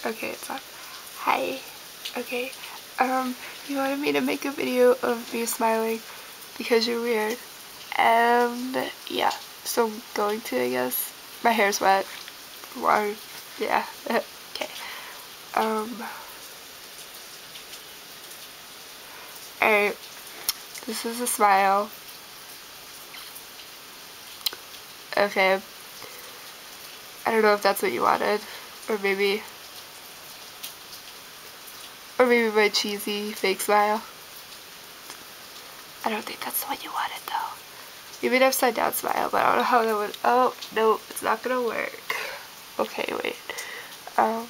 Okay, it's on. Hi. Okay. You wanted me to make a video of me smiling because you're weird. And yeah, so I'm going to, I guess. My hair's wet. Why? Yeah. Okay. Alright. This is a smile. Okay. I don't know if that's what you wanted. Or maybe my cheesy fake smile. I don't think that's what you wanted though. Maybe an upside down smile, but I don't know how that would. Oh, no, it's not gonna work. Okay, wait. Oh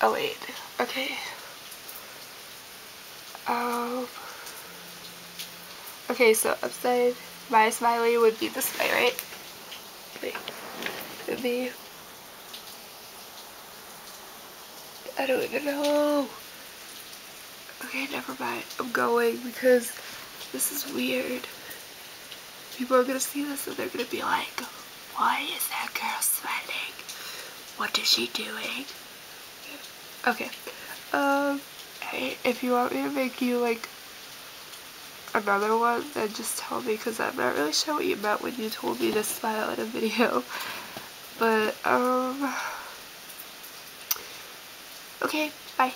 wait. Okay. Um, okay, so upside, my smiley would be this way, right? Wait. It would be. I don't even know. Okay, never mind. I'm going because this is weird. People are gonna see this and they're gonna be like, why is that girl smiling? What is she doing? Okay. Hey, if you want me to make you like another one, then just tell me because I'm not really sure what you meant when you told me to smile in a video. But, okay, bye.